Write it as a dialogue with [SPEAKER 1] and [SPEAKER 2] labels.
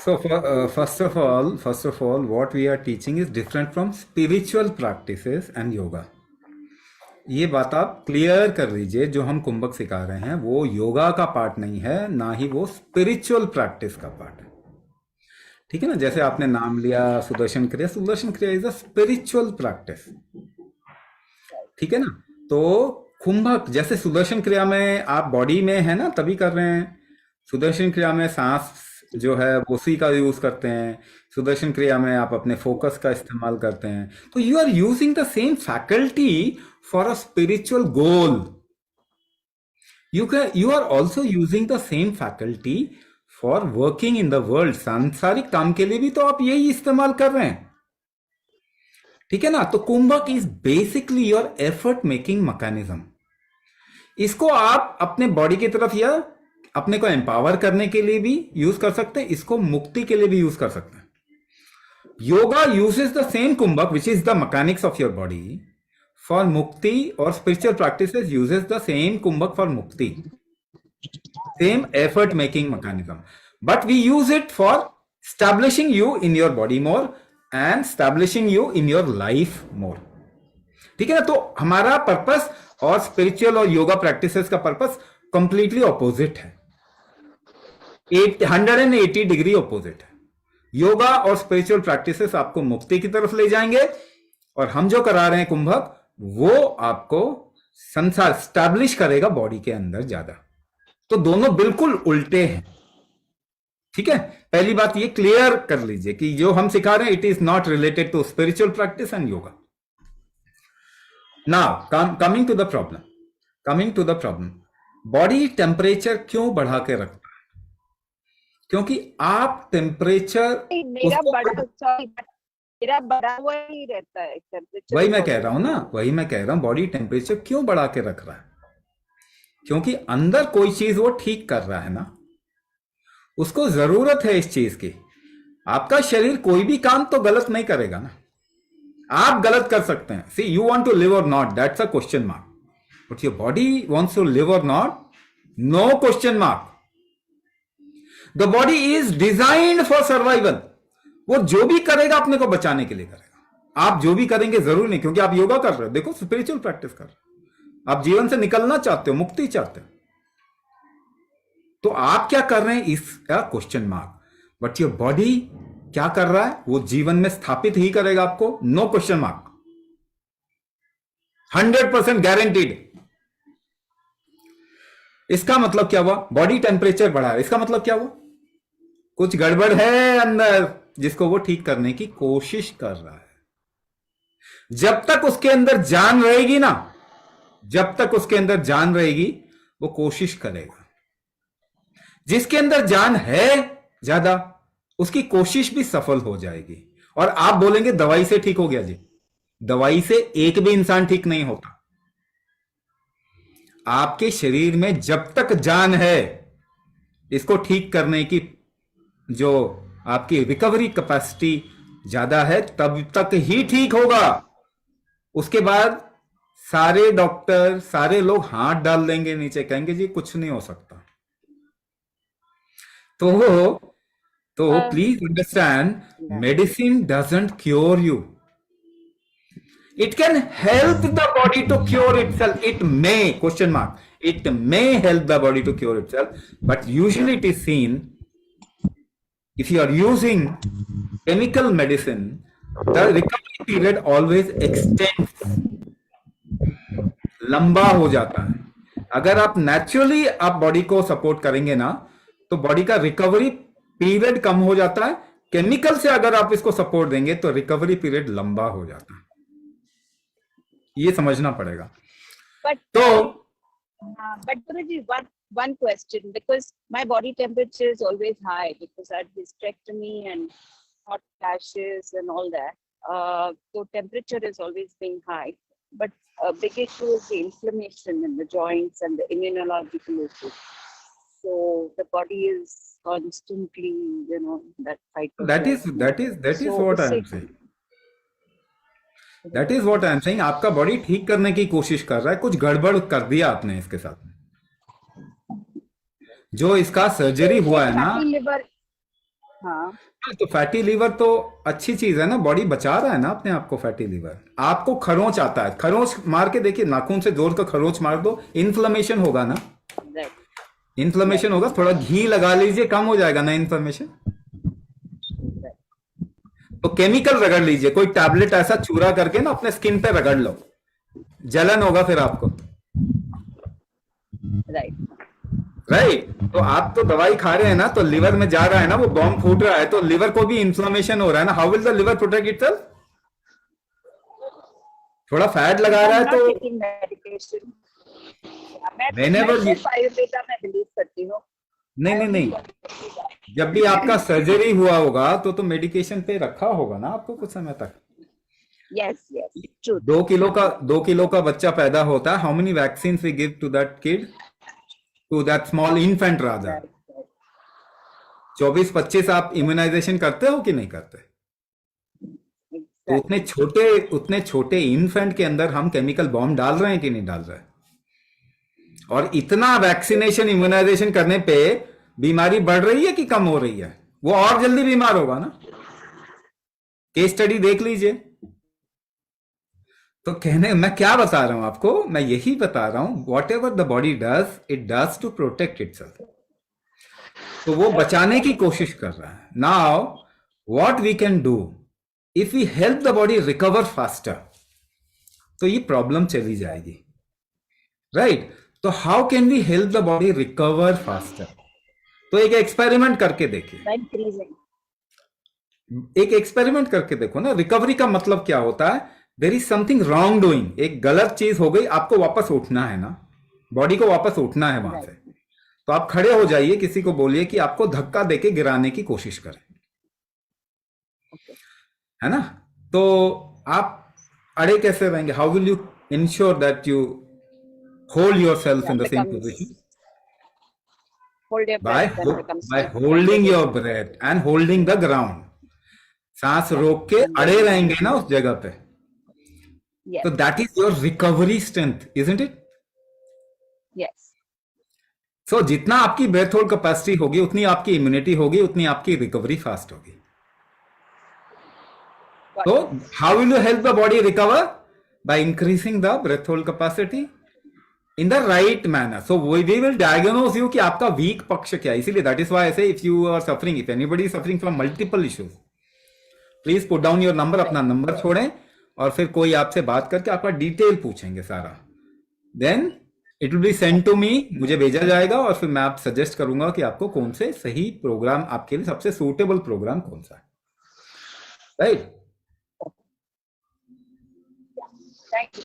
[SPEAKER 1] First of all, what we are teaching is different from spiritual practices and yoga. ये बात आप clear कर लीजिए, जो हम कुंभक सिखा रहे हैं वो योगा का पार्ट नहीं है, ना ही वो स्पिरिचुअल प्रैक्टिस का पार्ट है। ठीक है ना? जैसे आपने नाम लिया सुदर्शन क्रिया इज अ स्पिरिचुअल प्रैक्टिस। ठीक है ना? तो कुंभक जैसे सुदर्शन क्रिया में आप बॉडी में है ना तभी कर रहे हैं, सुदर्शन क्रिया में सांस जो है उसी का यूज करते हैं, सुदर्शन क्रिया में आप अपने फोकस का इस्तेमाल करते हैं। तो you are using the same faculty for a spiritual goal. You are also using the same faculty for working in the world. सांसारिक काम के लिए भी तो आप यही इस्तेमाल कर रहे हैं। ठीक है ना? तो kumbhaka is basically your effort making mechanism. इसको आप अपने बॉडी की तरफ या अपने को एम्पावर करने के लिए भी यूज कर सकते हैं, इसको मुक्ति के लिए भी यूज कर सकते हैं। Yoga uses the same kumbhaka which is the mechanics of your body for mukti, और spiritual practices uses the same kumbhaka for mukti, same effort making mechanism, but we use it for establishing you in your body more and establishing you in your life more. ठीक है ना? तो हमारा purpose और spiritual और yoga practices का purpose completely opposite है, 180 degree opposite है। योगा और स्पिरिचुअल प्रैक्टिसेस आपको मुक्ति की तरफ ले जाएंगे, और हम जो करा रहे हैं कुंभक वो आपको संसार स्टैब्लिश करेगा बॉडी के अंदर ज्यादा। तो दोनों बिल्कुल उल्टे हैं। ठीक है? पहली बात ये क्लियर कर लीजिए कि जो हम सिखा रहे हैं it is not related to spiritual practice and yoga. Now coming to the problem, body temperature क्यों बढ़ा के रखता है? क्योंकि आप टेम्परेचर
[SPEAKER 2] मेरा बढ़ा हुआ ही रहता है टेम्परेचर।
[SPEAKER 1] वही मैं कह रहा हूं, बॉडी टेम्परेचर क्यों बढ़ा के रख रहा है? क्योंकि अंदर कोई चीज वो ठीक कर रहा है ना, उसको जरूरत है इस चीज की। आपका शरीर कोई भी काम तो गलत नहीं करेगा ना, आप गलत कर सकते हैं। See, you want to live or not, that's a question mark, but your body wants to live or not, no question mark. The body is designed for survival. वो जो भी करेगा अपने को बचाने के लिए करेगा। आप जो भी करेंगे जरूरी नहीं, क्योंकि आप योगा कर रहे हो, देखो स्पिरिचुअल प्रैक्टिस कर रहे हो, आप जीवन से निकलना चाहते हो, मुक्ति चाहते हो, तो आप क्या कर रहे हैं इसका question mark. But your body क्या कर रहा है? वो जीवन में स्थापित ही करेगा आपको, नो क्वेश्चन मार्क, 100% गारंटीड। इसका मतलब क्या हुआ? बॉडी टेम्परेचर बढ़ा है, इसका मतलब क्या हुआ? कुछ गड़बड़ है अंदर जिसको वो ठीक करने की कोशिश कर रहा है। जब तक उसके अंदर जान रहेगी ना, जब तक उसके अंदर जान रहेगी वो कोशिश करेगा। जिसके अंदर जान है ज्यादा उसकी कोशिश भी सफल हो जाएगी। और आप बोलेंगे दवाई से ठीक हो गया जी, दवाई से एक भी इंसान ठीक नहीं होता। आपके शरीर में जब तक जान है, इसको ठीक करने की जो आपकी रिकवरी कैपेसिटी ज्यादा है, तब तक ही ठीक होगा। उसके बाद सारे डॉक्टर, सारे लोग हाथ डाल देंगे नीचे, कहेंगे जी कुछ नहीं हो सकता। तो please understand, medicine doesn't cure you, it can help the body to cure itself, it may question mark, it may help the body to cure itself, but usually it is seen if you are using chemical medicine, the recovery period always extends, लंबा हो जाता है। अगर आप naturally आप body को support करेंगे ना, तो बॉडी का रिकवरी पीरियड कम हो जाता है। केमिकल से अगर आप इसको सपोर्ट देंगे तो रिकवरी पीरियड लंबा हो जाता है, ये समझना पड़ेगा।
[SPEAKER 2] But Guruji, one question, because my body temperature is always high because I had hysterectomy and hot flashes and all that. So temperature is always being high. But a big issue is the inflammation in the joints and the immunological issues. So the body is constantly, that fight.
[SPEAKER 1] That is what I am saying. That is what I am saying. आपका body ठीक करने की कोशिश कर रहा है, कुछ गड़बड़ कर दिया आपने इसके साथ में। जो इसका सर्जरी हुआ है ना,
[SPEAKER 2] हाँ,
[SPEAKER 1] तो फैटी लीवर तो अच्छी चीज है ना, बॉडी बचा रहा है ना अपने आप को। फैटी लीवर, आपको खरोंच आता है, खरोंच मार के देखिए, नाखून से जोर का खरोंच मार दो, इन्फ्लेमेशन होगा ना,
[SPEAKER 2] right,
[SPEAKER 1] इन्फ्लेमेशन
[SPEAKER 2] right,
[SPEAKER 1] होगा, थोड़ा घी लगा लीजिए, कम हो जाएगा ना इन्फ्लेमेशन।
[SPEAKER 2] right,
[SPEAKER 1] तो केमिकल रगड़ लीजिए, कोई टैबलेट ऐसा चूरा करके ना अपने स्किन पे रगड़ लो, जलन होगा फिर आपको।
[SPEAKER 2] right.
[SPEAKER 1] राइट, तो आप तो दवाई खा रहे हैं ना, तो लिवर में जा रहा है ना, वो बॉम्ब फूट रहा है, तो लिवर को भी इन्फ्लेमेशन हो रहा है ना। How will the liver protect itself? थोड़ा फैट लगा रहा
[SPEAKER 2] I'm
[SPEAKER 1] है
[SPEAKER 2] not
[SPEAKER 1] तो
[SPEAKER 2] taking medication. मैं
[SPEAKER 1] whenever you,
[SPEAKER 2] सिर्फ आयुर्वेदा में बिलीव करती हूँ।
[SPEAKER 1] नहीं
[SPEAKER 2] I
[SPEAKER 1] नहीं
[SPEAKER 2] only
[SPEAKER 1] नहीं,
[SPEAKER 2] follow that.
[SPEAKER 1] जब भी आपका सर्जरी हुआ होगा तो मेडिकेशन पे रखा होगा ना आपको कुछ समय तक।
[SPEAKER 2] Yes, yes, true.
[SPEAKER 1] 2 किलो का बच्चा पैदा होता है, how many vaccine we give to that kid, to that small infant राजा?
[SPEAKER 2] Right, right.
[SPEAKER 1] 24-25 आप इम्यूनाइजेशन करते हो कि नहीं करते? तो
[SPEAKER 2] Exactly.
[SPEAKER 1] उतने छोटे इन्फेंट के अंदर हम केमिकल बॉम्ब डाल रहे हैं कि नहीं डाल रहे हैं? और इतना वैक्सीनेशन इम्यूनाइजेशन करने पे बीमारी बढ़ रही है कि कम हो रही है? वो और जल्दी बीमार होगा ना। केस स्टडी देख लीजिए। तो कहने मैं क्या बता रहा हूं आपको, मैं यही बता रहा हूं, whatever the body does it does to protect itself. तो वो बचाने की कोशिश कर रहा है। Now what we can do, if we help the body recover faster, तो ये प्रॉब्लम चली जाएगी। राइट, तो how can we help the body recover faster? तो एक एक्सपेरिमेंट करके देखिए,
[SPEAKER 2] By increasing.
[SPEAKER 1] एक एक्सपेरिमेंट करके देखो ना। रिकवरी का मतलब क्या होता है? There is something wrong doing, एक गलत चीज हो गई, आपको वापस उठना है ना, बॉडी को वापस उठना है वहां
[SPEAKER 2] Right.
[SPEAKER 1] से। तो आप खड़े हो जाइए, किसी को बोलिए कि आपको धक्का देके गिराने की कोशिश करें,
[SPEAKER 2] Okay.
[SPEAKER 1] है ना। तो आप अड़े कैसे रहेंगे? How will you ensure that you hold yourself
[SPEAKER 2] Yeah,
[SPEAKER 1] in the same
[SPEAKER 2] becomes
[SPEAKER 1] position?
[SPEAKER 2] hold your
[SPEAKER 1] by
[SPEAKER 2] breath and becomes
[SPEAKER 1] by
[SPEAKER 2] still when
[SPEAKER 1] holding
[SPEAKER 2] you're
[SPEAKER 1] your
[SPEAKER 2] breathing.
[SPEAKER 1] Breath and holding the ground. सांस रोक के
[SPEAKER 2] And
[SPEAKER 1] अड़े
[SPEAKER 2] then
[SPEAKER 1] रहेंगे ना उस जगह पे,
[SPEAKER 2] yes,
[SPEAKER 1] तो that is your recovery strength, isn't it?
[SPEAKER 2] yes.
[SPEAKER 1] सो जितना आपकी ब्रेथ होल्ड कैपेसिटी होगी, उतनी आपकी इम्यूनिटी होगी, उतनी आपकी रिकवरी फास्ट होगी।
[SPEAKER 2] Got
[SPEAKER 1] तो
[SPEAKER 2] it.
[SPEAKER 1] How will you help the body recover? By increasing the breath hold capacity in the right manner. So we will diagnose you कि आपका वीक पक्ष क्या है। इसीलिए that is why I say if you are suffering, if anybody is suffering from multiple issues, please put down your number, अपना number छोड़ें, और फिर कोई आपसे बात करके आपका डिटेल पूछेंगे सारा। Then it will be send to me, मुझे भेजा जाएगा, और फिर मैं आप सजेस्ट करूंगा कि आपको कौन से सही प्रोग्राम, आपके लिए सबसे सूटेबल प्रोग्राम कौन सा है। राइट?
[SPEAKER 2] Thank you.